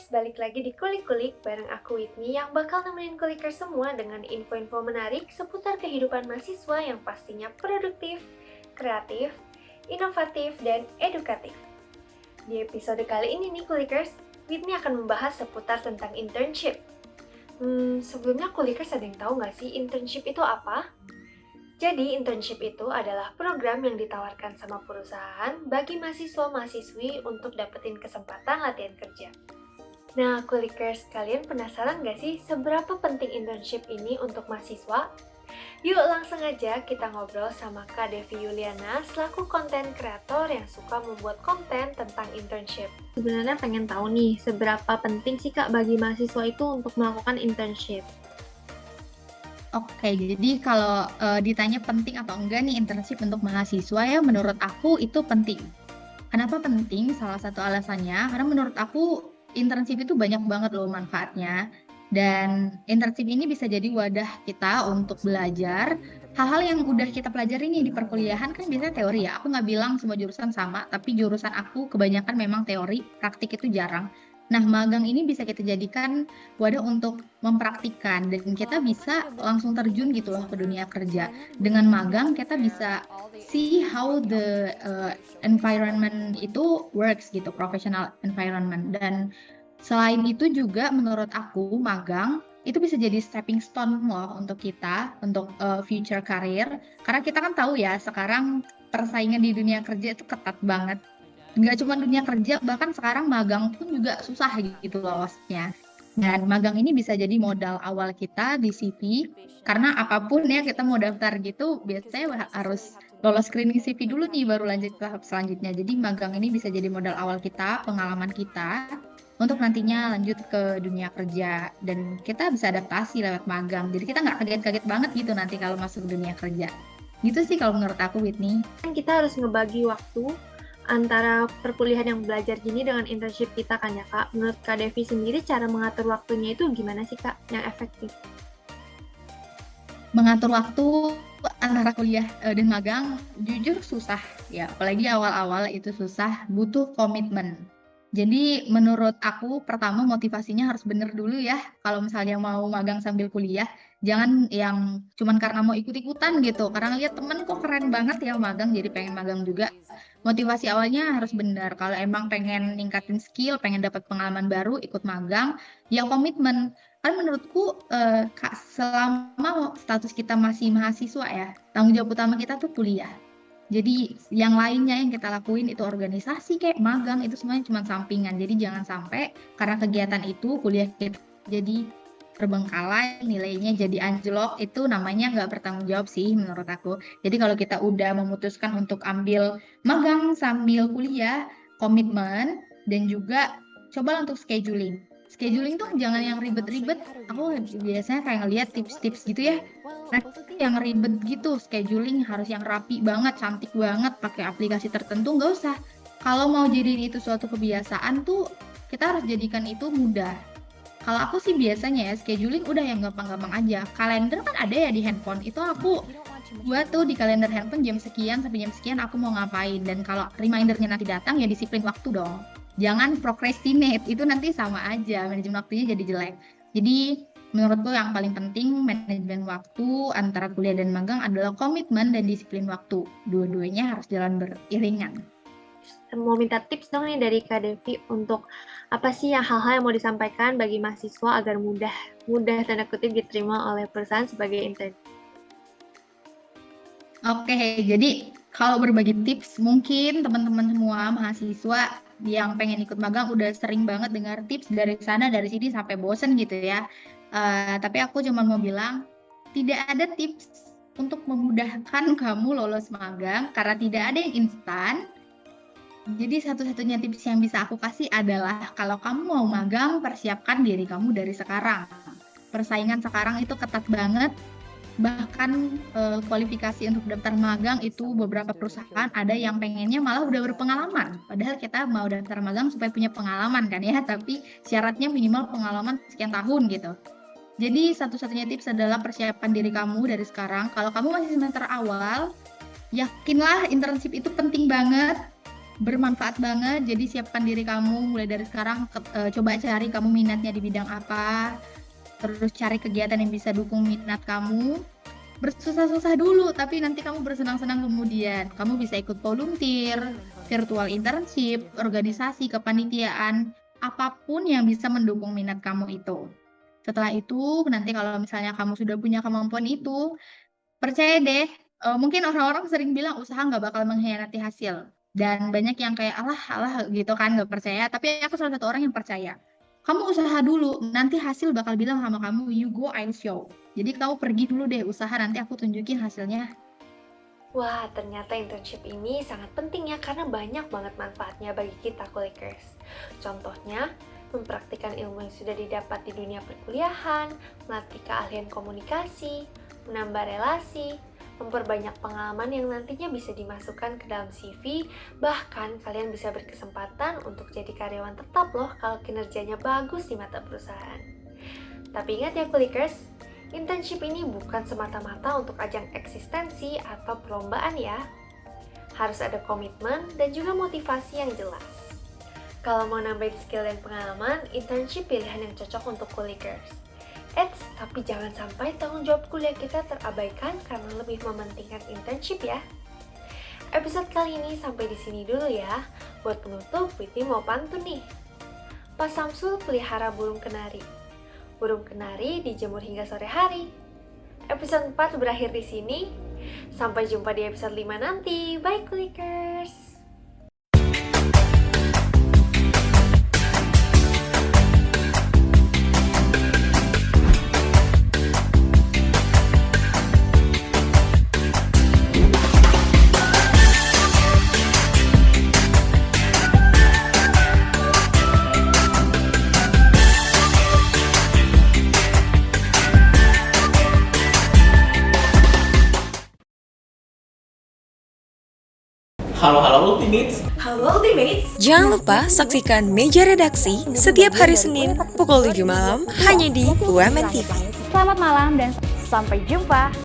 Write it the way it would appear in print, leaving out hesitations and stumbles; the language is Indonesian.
Kulikers, balik lagi di Kulik-Kulik bareng aku Whitney yang bakal nemenin Kulikers semua dengan info-info menarik seputar kehidupan mahasiswa yang pastinya produktif, kreatif, inovatif, dan edukatif. Di episode kali ini nih Kulikers, Whitney akan membahas seputar tentang internship. Sebelumnya Kulikers ada yang tahu nggak sih internship itu apa? Jadi, internship itu adalah program yang ditawarkan sama perusahaan bagi mahasiswa-mahasiswi untuk dapetin kesempatan latihan kerja. Nah, Kulikers, kalian penasaran nggak sih seberapa penting internship ini untuk mahasiswa? Yuk langsung aja kita ngobrol sama Kak Devi Yuliana selaku konten kreator yang suka membuat konten tentang internship. Sebenarnya pengen tahu nih, seberapa penting sih Kak bagi mahasiswa itu untuk melakukan internship? Oke, jadi kalau ditanya penting atau enggak nih internship untuk mahasiswa ya, menurut aku itu penting. Kenapa penting? Salah satu alasannya, karena menurut aku internship itu banyak banget loh manfaatnya. Dan internship ini bisa jadi wadah kita untuk belajar hal-hal yang udah kita pelajari nih di perkuliahan kan biasanya teori ya. Aku nggak bilang semua jurusan sama, tapi jurusan aku kebanyakan memang teori, praktik itu jarang. Nah, magang ini bisa kita jadikan wadah untuk mempraktikkan dan kita bisa langsung terjun gitu loh ke dunia kerja. Dengan magang kita bisa see how the environment itu works gitu, professional environment. Dan selain itu juga menurut aku magang itu bisa jadi stepping stone loh untuk kita, untuk future career. Karena kita kan tahu ya sekarang persaingan di dunia kerja itu ketat banget. Nggak cuma dunia kerja, bahkan sekarang magang pun juga susah gitu lolosnya. Dan magang ini bisa jadi modal awal kita di CV, karena apapun ya kita mau daftar gitu, biasanya harus lolos screening CV dulu nih, baru lanjut ke tahap selanjutnya. Jadi magang ini bisa jadi modal awal kita, pengalaman kita, untuk nantinya lanjut ke dunia kerja. Dan kita bisa adaptasi lewat magang, jadi kita nggak kaget-kaget banget gitu nanti kalau masuk dunia kerja. Gitu sih kalau menurut aku, Whitney. Kita harus ngebagi waktu antara perkuliahan yang belajar gini dengan internship kita kan ya Kak. Menurut Kak Devi sendiri cara mengatur waktunya itu gimana sih Kak yang efektif? Mengatur waktu antara kuliah dan magang jujur susah ya, apalagi awal-awal itu susah, butuh komitmen. Jadi menurut aku pertama motivasinya harus bener dulu ya, kalau misalnya mau magang sambil kuliah, jangan yang cuman karena mau ikut-ikutan gitu, karena lihat temen kok keren banget ya magang jadi pengen magang juga. Motivasi awalnya harus benar, kalau emang pengen ningkatin skill, pengen dapat pengalaman baru, ikut magang, ya komitmen. Kan menurutku selama status kita masih mahasiswa ya, tanggung jawab utama kita tuh kuliah. Jadi yang lainnya yang kita lakuin itu organisasi kayak magang itu semuanya cuma sampingan. Jadi jangan sampai karena kegiatan itu kuliah kita jadi terbengkalai, nilainya jadi anjlok, itu namanya nggak bertanggung jawab sih menurut aku. Jadi kalau kita udah memutuskan untuk ambil magang sambil kuliah, komitmen dan juga coba untuk scheduling. Scheduling tuh jangan yang ribet-ribet. Aku biasanya kayak ngeliat tips-tips gitu ya. Nah, yang ribet gitu, scheduling harus yang rapi banget, cantik banget, pakai aplikasi tertentu, nggak usah. Kalau mau jadiin itu suatu kebiasaan tuh, kita harus jadikan itu mudah. Kalau aku sih biasanya ya, scheduling udah yang gampang-gampang aja. Kalender kan ada ya di handphone, itu aku buat tuh di kalender handphone jam sekian sampai jam sekian aku mau ngapain. Dan kalau remindernya nanti datang ya disiplin waktu dong. Jangan procrastinate, itu nanti sama aja, manajemen waktunya jadi jelek. Jadi menurutku yang paling penting manajemen waktu antara kuliah dan magang adalah komitmen dan disiplin waktu. Dua-duanya harus jalan beriringan. Mau minta tips dong nih dari Kak Devi untuk apa sih yang hal-hal yang mau disampaikan bagi mahasiswa agar mudah tanda kutip diterima oleh perusahaan sebagai intern. Oke, jadi kalau berbagi tips, mungkin teman-teman semua mahasiswa yang pengen ikut magang udah sering banget dengar tips dari sana, dari sini sampai bosen gitu ya. Tapi aku cuma mau bilang, tidak ada tips untuk memudahkan kamu lolos magang karena tidak ada yang instan. Jadi satu-satunya tips yang bisa aku kasih adalah kalau kamu mau magang, persiapkan diri kamu dari sekarang. Persaingan sekarang itu ketat banget. Bahkan kualifikasi untuk daftar magang itu beberapa perusahaan ada yang pengennya malah udah berpengalaman. Padahal kita mau daftar magang supaya punya pengalaman kan ya, tapi syaratnya minimal pengalaman sekian tahun gitu. Jadi satu-satunya tips adalah persiapkan diri kamu dari sekarang. Kalau kamu masih semester awal, yakinlah internship itu penting banget. bermanfaat banget. Jadi siapkan diri kamu mulai dari sekarang, coba cari kamu minatnya di bidang apa, terus cari kegiatan yang bisa dukung minat kamu. Bersusah-susah dulu, tapi nanti kamu bersenang-senang kemudian. Kamu bisa ikut volunteer, virtual internship, organisasi, kepanitiaan, apapun yang bisa mendukung minat kamu itu. Setelah itu, nanti kalau misalnya kamu sudah punya kemampuan itu, percaya deh, mungkin orang-orang sering bilang usaha nggak bakal mengkhianati hasil. Dan banyak yang kayak, alah, alah gitu kan, nggak percaya. Tapi aku salah satu orang yang percaya. Kamu usaha dulu, nanti hasil bakal bilang sama kamu, you go, I'll show. Jadi kamu pergi dulu deh usaha, nanti aku tunjukin hasilnya. Wah, ternyata internship ini sangat penting ya karena banyak banget manfaatnya bagi kita Kulikers. Contohnya, mempraktikkan ilmu yang sudah didapat di dunia perkuliahan, melatih keahlian komunikasi, menambah relasi, memperbanyak pengalaman yang nantinya bisa dimasukkan ke dalam CV, bahkan kalian bisa berkesempatan untuk jadi karyawan tetap loh kalau kinerjanya bagus di mata perusahaan. Tapi ingat ya Kulikers, internship ini bukan semata-mata untuk ajang eksistensi atau perlombaan ya. Harus ada komitmen dan juga motivasi yang jelas. Kalau mau nambahin skill dan pengalaman, internship pilihan yang cocok untuk Kulikers. Eits, tapi jangan sampai tanggung jawab kuliah kita terabaikan karena lebih mementingkan internship ya. Episode kali ini sampai di sini dulu ya. Buat penutup, Whitney mau pantun nih. Pak Samsul pelihara burung kenari. Burung kenari dijemur hingga sore hari. Episode 4 berakhir di sini. Sampai jumpa di episode 5 nanti. Bye Kulikers! Halo Ultimates. Halo Ultimates. Jangan lupa saksikan Meja Redaksi setiap hari Senin pukul 7 malam hanya di UMN TV. Selamat malam dan sampai jumpa.